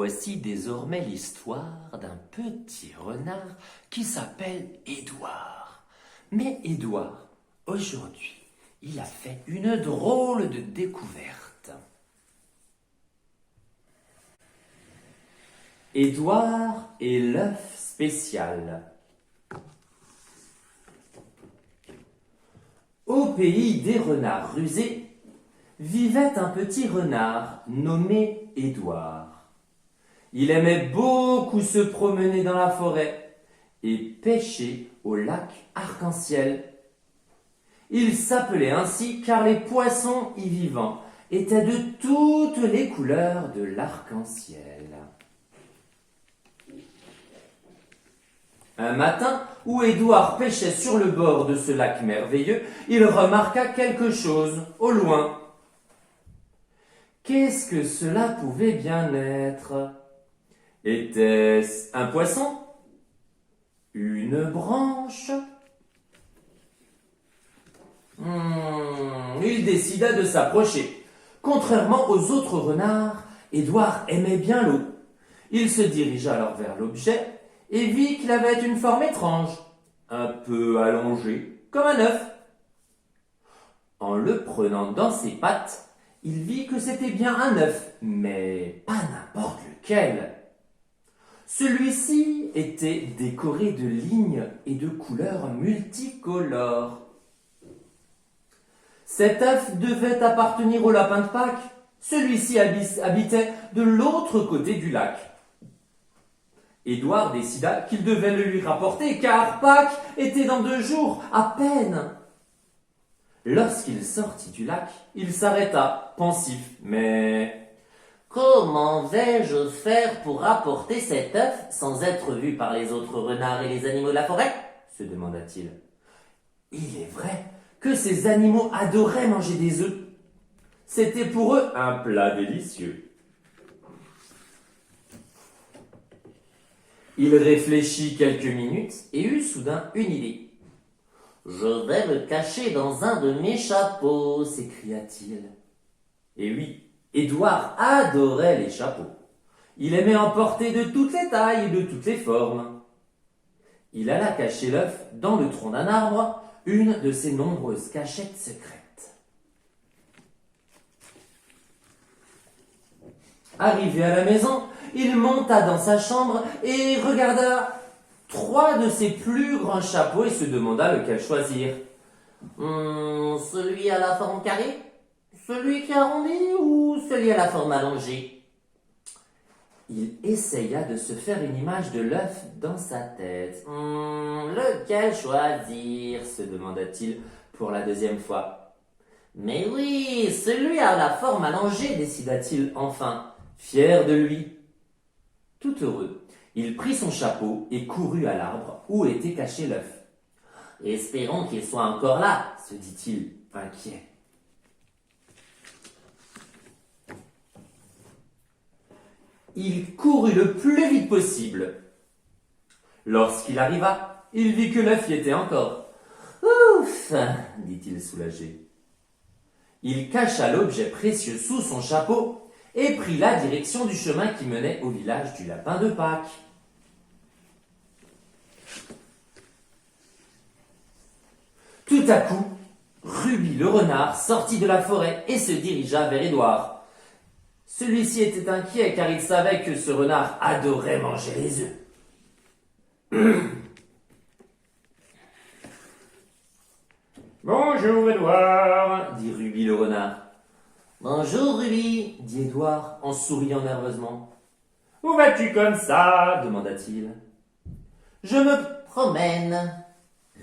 voici désormais l'histoire d'un petit renard qui s'appelle Édouard. Mais Édouard, aujourd'hui, il a fait une drôle de découverte. Édouard et l'œuf spécial. Au pays des renards rusés, vivait un petit renard nommé Édouard. Il aimait beaucoup se promener dans la forêt et pêcher au lac Arc-en-Ciel. Il s'appelait ainsi car les poissons y vivant étaient de toutes les couleurs de l'arc-en-ciel. Un matin, où Édouard pêchait sur le bord de ce lac merveilleux, il remarqua quelque chose au loin. Qu'est-ce que cela pouvait bien être? Était-ce un poisson? Une branche? Il décida de s'approcher. Contrairement aux autres renards, Édouard aimait bien l'eau. Il se dirigea alors vers l'objet et vit qu'il avait une forme étrange, un peu allongée, comme un œuf. En le prenant dans ses pattes, il vit que c'était bien un œuf, mais pas n'importe lequel. Celui-ci était décoré de lignes et de couleurs multicolores. Cet œuf devait appartenir au lapin de Pâques. Celui-ci habitait de l'autre côté du lac. Édouard décida qu'il devait le lui rapporter, car Pâques était dans 2 jours, à peine. Lorsqu'il sortit du lac, il s'arrêta, pensif, mais « Comment vais-je faire pour apporter cet œuf sans être vu par les autres renards et les animaux de la forêt ?» se demanda-t-il. Il est vrai que ces animaux adoraient manger des œufs. C'était pour eux un plat délicieux. Il réfléchit quelques minutes et eut soudain une idée. « Je vais le cacher dans un de mes chapeaux » s'écria-t-il. Et oui, Édouard adorait les chapeaux. Il aimait en porter de toutes les tailles et de toutes les formes. Il alla cacher l'œuf dans le tronc d'un arbre, une de ses nombreuses cachettes secrètes. Arrivé à la maison, il monta dans sa chambre et regarda 3 de ses plus grands chapeaux et se demanda lequel choisir. Celui à la forme carrée? Celui qui est arrondi ou celui à la forme allongée? Il essaya de se faire une image de l'œuf dans sa tête. Lequel choisir? Se demanda-t-il pour la 2e fois. Mais oui, celui à la forme allongée, décida-t-il enfin, fier de lui. Tout heureux, il prit son chapeau et courut à l'arbre où était caché l'œuf. Espérons qu'il soit encore là, se dit-il, inquiet. Il courut le plus vite possible. Lorsqu'il arriva, il vit que l'œuf y était encore. Ouf, dit-il soulagé. Il cacha l'objet précieux sous son chapeau et prit la direction du chemin qui menait au village du lapin de Pâques. Tout à coup, Ruby le renard sortit de la forêt et se dirigea vers Édouard. Celui-ci était inquiet car il savait que ce renard adorait manger les œufs. Bonjour Édouard, dit Ruby le renard. Bonjour Ruby, dit Édouard en souriant nerveusement. Où vas-tu comme ça? Demanda-t-il. Je me promène,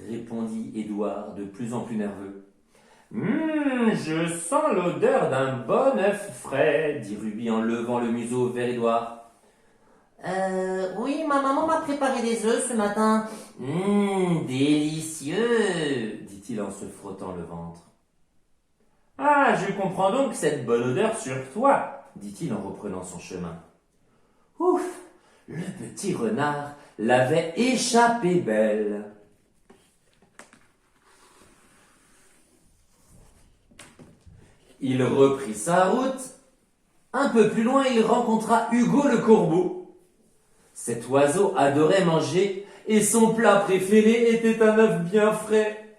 répondit Édouard de plus en plus nerveux. Je sens l'odeur d'un bon œuf frais, dit Ruby en levant le museau vers Édouard. Oui, ma maman m'a préparé des œufs ce matin. Délicieux, dit-il en se frottant le ventre. Ah, je comprends donc cette bonne odeur sur toi, dit-il en reprenant son chemin. Ouf, le petit renard l'avait échappé belle. Il reprit sa route Un peu plus loin, il rencontra Hugo le corbeau. Cet oiseau adorait manger et son plat préféré était un œuf bien frais.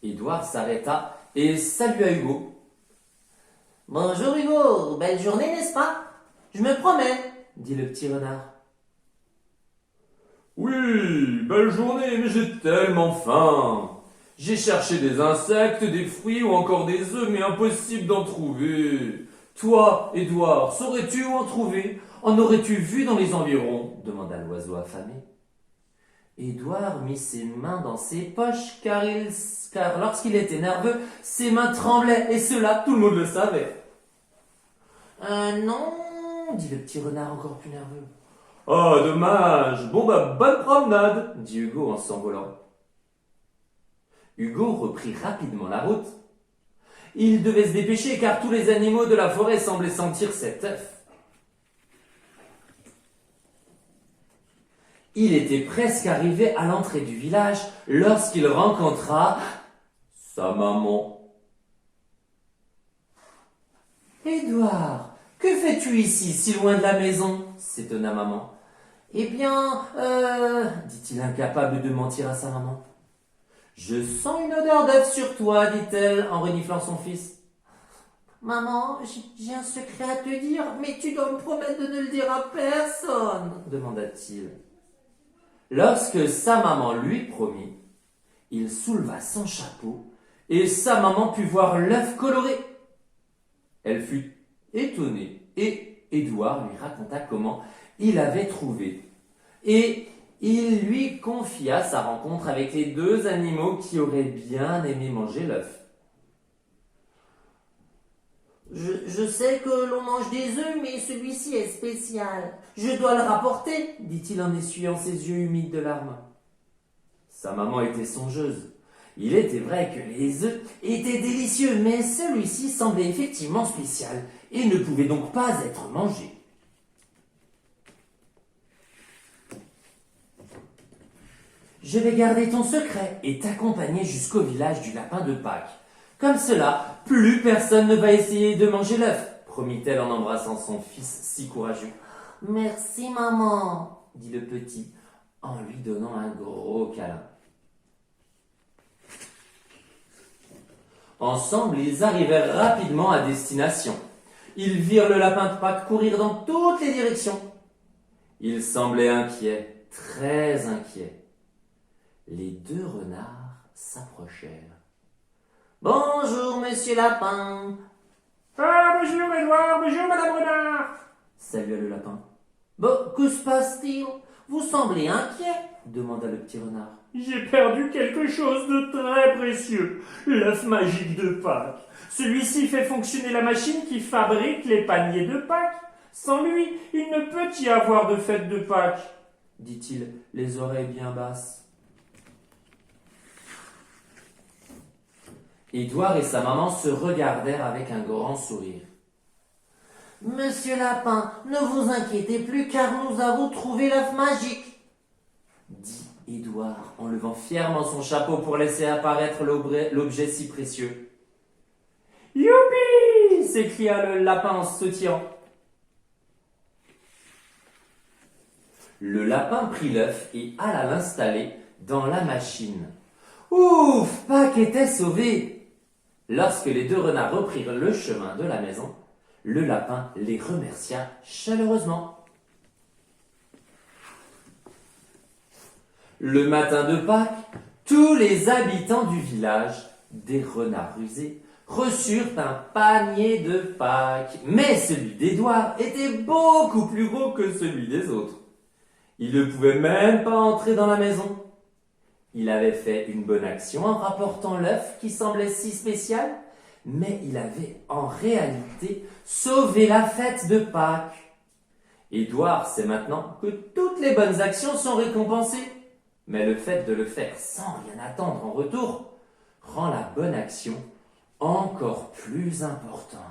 Édouard s'arrêta et salua Hugo. Bonjour Hugo, belle journée n'est-ce pas? Je me promène, dit le petit renard. Oui, belle journée, mais j'ai tellement faim. J'ai cherché des insectes, des fruits ou encore des œufs, mais impossible d'en trouver. Toi, Édouard, saurais-tu où en trouver? En aurais-tu vu dans les environs? Demanda l'oiseau affamé. Édouard mit ses mains dans ses poches, car lorsqu'il était nerveux, ses mains tremblaient, et cela, tout le monde le savait. Non, dit le petit renard encore plus nerveux. Oh, dommage. Bon, bonne promenade, dit Hugo en s'envolant. Hugo reprit rapidement la route. Il devait se dépêcher car tous les animaux de la forêt semblaient sentir cet œuf. Il était presque arrivé à l'entrée du village lorsqu'il rencontra sa maman. « Édouard, que fais-tu ici, si loin de la maison ?» s'étonna maman. « Eh bien, dit-il incapable de mentir à sa maman. « Je sens une odeur d'œuf sur toi, dit-elle en reniflant son fils. « Maman, j'ai un secret à te dire, mais tu dois me promettre de ne le dire à personne, demanda-t-il. Lorsque sa maman lui promit, il souleva son chapeau et sa maman put voir l'œuf coloré. Elle fut étonnée et Édouard lui raconta comment il avait trouvé. Et il lui confia sa rencontre avec les deux animaux qui auraient bien aimé manger l'œuf. Je sais que l'on mange des œufs, mais celui-ci est spécial. Je dois le rapporter, dit-il en essuyant ses yeux humides de larmes. Sa maman était songeuse. Il était vrai que les œufs étaient délicieux, mais celui-ci semblait effectivement spécial et ne pouvait donc pas être mangé. Je vais garder ton secret et t'accompagner jusqu'au village du lapin de Pâques. Comme cela, plus personne ne va essayer de manger l'œuf, promit-elle en embrassant son fils si courageux. Merci maman, dit le petit en lui donnant un gros câlin. Ensemble, ils arrivèrent rapidement à destination. Ils virent le lapin de Pâques courir dans toutes les directions. Il semblait inquiet, très inquiet. Les deux renards s'approchèrent. « Bonjour, monsieur Lapin. »« Ah, bonjour, Édouard, bonjour, madame Renard. » salua le lapin. « Bon, que se passe-t-il? Vous semblez inquiet, » demanda le petit renard. « J'ai perdu quelque chose de très précieux, l'œuf magique de Pâques. Celui-ci fait fonctionner la machine qui fabrique les paniers de Pâques. Sans lui, il ne peut y avoir de fête de Pâques, » dit-il, les oreilles bien basses. Édouard et sa maman se regardèrent avec un grand sourire. « Monsieur Lapin, ne vous inquiétez plus car nous avons trouvé l'œuf magique, » dit Édouard en levant fièrement son chapeau pour laisser apparaître l'objet si précieux. « Youpi !» s'écria le lapin en sautillant. Le lapin prit l'œuf et alla l'installer dans la machine. Ouf, Pâques était sauvé! Lorsque les deux renards reprirent le chemin de la maison, le lapin les remercia chaleureusement. Le matin de Pâques, tous les habitants du village, des renards rusés, reçurent un panier de Pâques. Mais celui d'Édouard était beaucoup plus gros que celui des autres. Il ne pouvait même pas entrer dans la maison. Il avait fait une bonne action en rapportant l'œuf qui semblait si spécial, mais il avait en réalité sauvé la fête de Pâques. Édouard sait maintenant que toutes les bonnes actions sont récompensées, mais le fait de le faire sans rien attendre en retour rend la bonne action encore plus importante.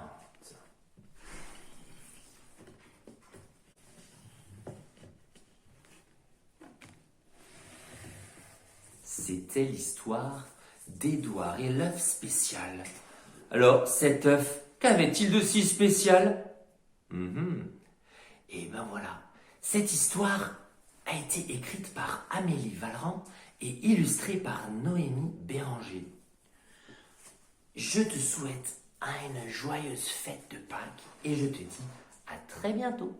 C'était l'histoire d'Édouard et l'œuf spécial. Alors, cet œuf, qu'avait-il de si spécial? Et ben voilà, cette histoire a été écrite par Amélie Valran et illustrée par Noémie Béranger. Je te souhaite une joyeuse fête de Pâques et je te dis à très bientôt.